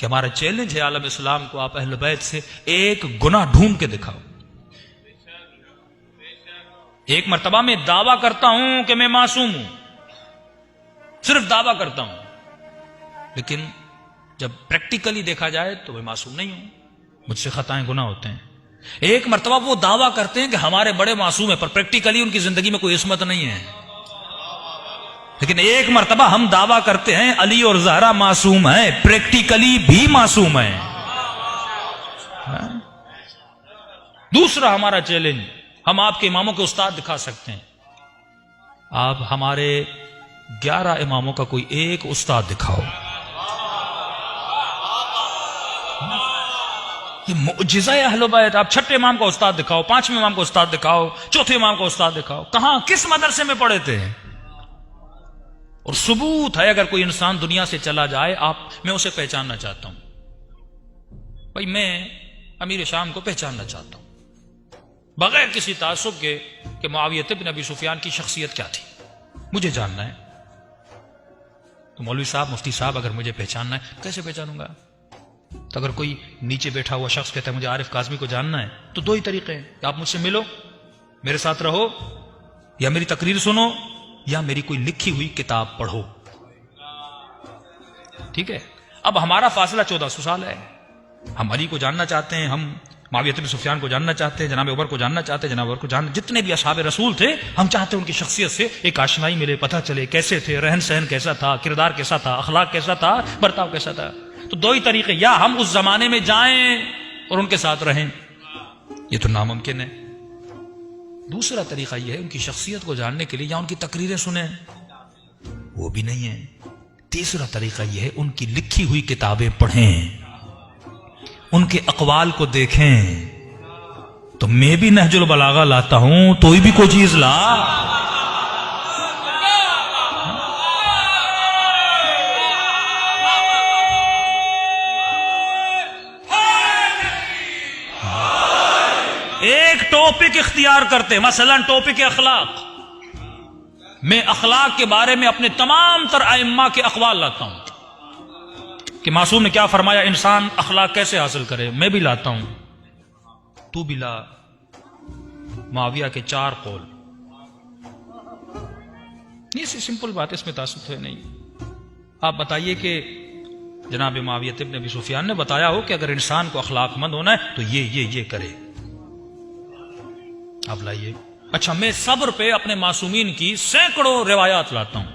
کہ ہمارا چیلنج ہے عالم اسلام کو، آپ اہل بیت سے ایک گناہ ڈھونڈ کے دکھاؤ۔ ایک مرتبہ میں دعویٰ کرتا ہوں کہ میں معصوم ہوں، صرف دعویٰ کرتا ہوں، لیکن جب پریکٹیکلی دیکھا جائے تو میں معصوم نہیں ہوں، مجھ سے خطائیں گناہ ہوتے ہیں۔ ایک مرتبہ وہ دعویٰ کرتے ہیں کہ ہمارے بڑے معصوم ہیں، پر پریکٹیکلی ان کی زندگی میں کوئی عصمت نہیں ہے۔ لیکن ایک مرتبہ ہم دعویٰ کرتے ہیں علی اور زہرا معصوم ہیں، پریکٹیکلی بھی معصوم ہیں۔ دوسرا ہمارا چیلنج، ہم آپ کے اماموں کے استاد دکھا سکتے ہیں، آپ ہمارے 11 اماموں کا کوئی ایک استاد دکھاؤ۔ یہ معجزہ ہے اہل بیت۔ آپ چھٹے امام کا استاد دکھاؤ، 5ویں امام کا استاد دکھاؤ، چوتھے امام کا استاد دکھاؤ، کہاں کس مدرسے میں پڑھے تھے؟ اور ثبوت ہے، اگر کوئی انسان دنیا سے چلا جائے میں اسے پہچاننا چاہتا ہوں۔ بھائی میں امیر شام کو پہچاننا چاہتا ہوں بغیر کسی تعصب کے کہ معاویہ بن ابی سفیان کی شخصیت کیا تھی، مجھے جاننا ہے۔ تو مولوی صاحب، مفتی صاحب، اگر مجھے پہچاننا ہے کیسے پہچانوں گا؟ تو اگر کوئی نیچے بیٹھا ہوا شخص کہتا ہے مجھے عارف کاظمی کو جاننا ہے، تو دو ہی طریقے ہیں، کہ آپ مجھ سے ملو، میرے ساتھ رہو، یا میری تقریر سنو، یا میری کوئی لکھی ہوئی کتاب پڑھو۔ ٹھیک ہے؟ اب ہمارا فاصلہ 1400 سال ہے، ہم علی کو جاننا چاہتے ہیں، ہم معاویہ بن سفیان کو جاننا چاہتے ہیں، جناب عمر کو جاننا چاہتے ہیں، جناب عمر کو جاننا، جتنے بھی اصحاب رسول تھے ہم چاہتے ہیں ان کی شخصیت سے ایک آشنائی ملے، پتہ چلے کیسے تھے، رہن سہن کیسا تھا، کردار کیسا تھا، اخلاق کیسا تھا، برتاؤ کیسا تھا۔ تو دو ہی طریقے، یا ہم اس زمانے میں جائیں اور ان کے ساتھ رہیں، یہ تو ناممکن ہے۔ دوسرا طریقہ یہ ہے ان کی شخصیت کو جاننے کے لیے یا ان کی تقریریں سنیں، وہ بھی نہیں ہے۔ تیسرا طریقہ یہ ہے ان کی لکھی ہوئی کتابیں پڑھیں، ان کے اقوال کو دیکھیں۔ تو میں بھی نہج البلاغہ لاتا ہوں، تو بھی کوئی چیز لا۔ ایک ٹاپک اختیار کرتے، مثلا ٹاپک اخلاق، میں اخلاق کے بارے میں اپنے تمام تر ائمہ کے اقوال لاتا ہوں کہ معصوم نے کیا فرمایا، انسان اخلاق کیسے حاصل کرے، میں بھی لاتا ہوں، تو بھی لا۔ معاویہ کے 4 قول، یہ سمپل بات ہے، اس میں تعصب ہے نہیں۔ آپ بتائیے کہ جناب معاویہ ابن ابی سفیان نے بتایا ہو کہ اگر انسان کو اخلاق مند ہونا ہے تو یہ کرے، آپ لائیے۔ اچھا، میں صبر پہ اپنے معصومین کی سینکڑوں روایات لاتا ہوں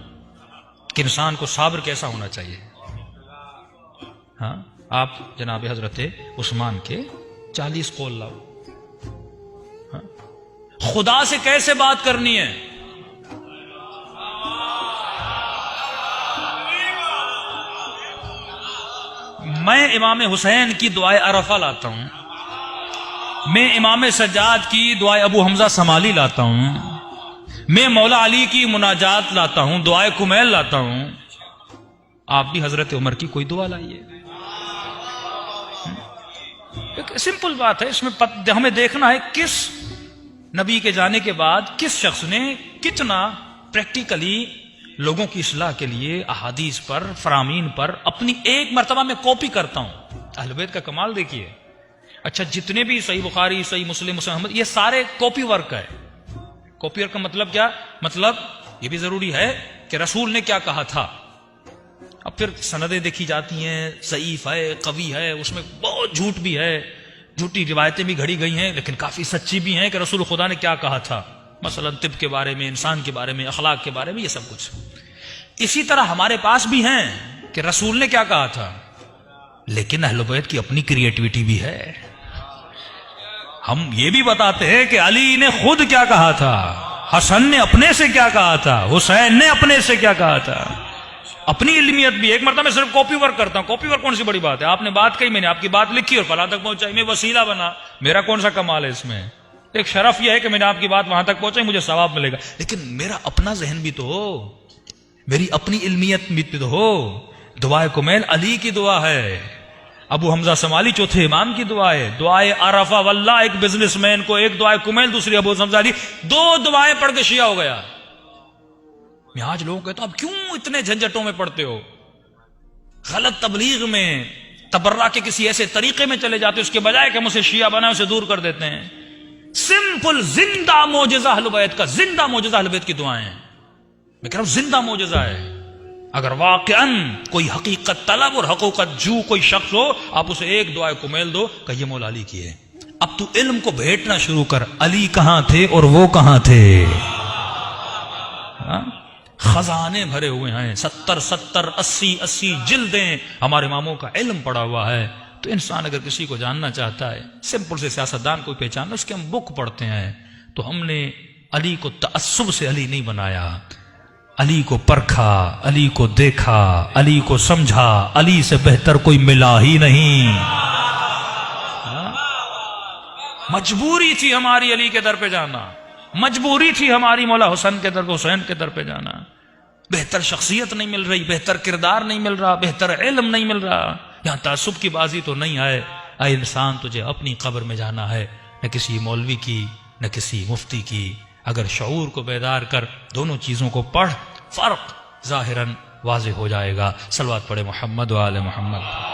کہ انسان کو صابر کیسا ہونا چاہیے۔ ہاں، آپ جناب حضرت عثمان کے 40 قول لاؤ۔ ہاں، خدا سے کیسے بات کرنی ہے، میں امام حسین کی دعائے عرفہ لاتا ہوں، میں امام سجاد کی دعائے ابو حمزہ سمالی لاتا ہوں، میں مولا علی کی مناجات لاتا ہوں، دعائے کمیل لاتا ہوں۔ آپ بھی حضرت عمر کی کوئی دعا لائیے۔ ایک سمپل بات ہے، اس میں ہمیں دیکھنا ہے کس نبی کے جانے کے بعد کس شخص نے کتنا پریکٹیکلی لوگوں کی اصلاح کے لیے احادیث پر، فرامین پر اپنی ایک مرتبہ میں کاپی کرتا ہوں۔ اہل بیت کا کمال دیکھیے۔ اچھا، جتنے بھی صحیح بخاری، صحیح مسلم، مسلم احمد، یہ سارے کاپی ورک ہے۔ کاپی ورک کا مطلب کیا؟ مطلب یہ بھی ضروری ہے کہ رسول نے کیا کہا تھا۔ اب پھر سندیں دیکھی جاتی ہیں، ضعیف ہے، قوی ہے، اس میں بہت جھوٹ بھی ہے، جھوٹی روایتیں بھی گھڑی گئی ہیں، لیکن کافی سچی بھی ہیں کہ رسول خدا نے کیا کہا تھا، مثلا طب کے بارے میں، انسان کے بارے میں، اخلاق کے بارے میں، یہ سب کچھ۔ اسی طرح ہمارے پاس بھی ہیں کہ رسول نے کیا کہا تھا، لیکن اہل بیت کی اپنی کریٹیوٹی بھی ہے۔ ہم یہ بھی بتاتے ہیں کہ علی نے خود کیا کہا تھا، حسن نے اپنے سے کیا کہا تھا، حسین نے اپنے سے کیا کہا تھا، اپنی علمیت بھی۔ ایک مرتبہ میں صرف کاپی ورک کرتا ہوں۔ کاپی ورک کون سی بڑی بات ہے؟ آپ نے بات کہی، میں نے آپ کی بات لکھی اور فلاں تک پہنچائی، میں وسیلہ بنا، میرا کون سا کمال ہے اس میں؟ ایک شرف یہ ہے کہ میں نے آپ کی بات وہاں تک پہنچائی، مجھے ثواب ملے گا، لیکن میرا اپنا ذہن بھی تو ہو، میری اپنی علمیت بھی تو ہو۔ دعائے کمیل علی کی دعا ہے، ابو حمزہ سمالی چوتھے امام کی دعا ہے، دعائے عرفہ واللہ ایک بزنس مین کو، ایک دعائے کمیل، دوسری ابو حمزہ علی، 2 دعائیں پڑھ کے شیعہ ہو گیا۔ میں آج لوگوں کہتا ہوں اب کیوں اتنے جھنجٹوں میں پڑتے ہو؟ غلط تبلیغ میں تبرہ کے کسی ایسے طریقے میں چلے جاتے اس کے بجائے کہ ہم اسے شیعہ بنائیں اسے دور کر دیتے ہیں. سمپل زندہ معجزہ اہل بیت کا، زندہ معجزہ اہل بیت کی دعائیں ہیں. میں کہہ رہا ہوں زندہ معجزہ ہے. اگر واقعاً کوئی حقیقت طلب اور حقیقت جو کوئی شخص ہو، آپ اسے ایک دعائے کو میل دو کہ یہ مولا علی کی ہے. اب تو علم کو بھیٹنا شروع کر، علی کہاں تھے اور وہ کہاں تھے. خزانے بھرے ہوئے ہیں، 70 80 جلدیں ہمارے اماموں کا علم پڑا ہوا ہے. تو انسان اگر کسی کو جاننا چاہتا ہے، سمپل سے سیاستدان کو پہچاننا، اس کے ہم بک پڑھتے ہیں. تو ہم نے علی کو تعصب سے علی نہیں بنایا، علی کو پرکھا، علی کو دیکھا، علی کو سمجھا. علی سے بہتر کوئی ملا ہی نہیں. مجبوری تھی ہماری علی کے در پہ جانا، مجبوری تھی ہماری مولا حسین کے در پہ، حسین کے در پہ جانا. بہتر شخصیت نہیں مل رہی، بہتر کردار نہیں مل رہا، بہتر علم نہیں مل رہا. یہاں تعصب کی بازی تو نہیں ہے. اے انسان، تجھے اپنی قبر میں جانا ہے، نہ کسی مولوی کی نہ کسی مفتی کی. اگر شعور کو بیدار کر دونوں چیزوں کو پڑھ، فرق ظاہراً واضح ہو جائے گا. صلوات پڑھے محمد و آل محمد.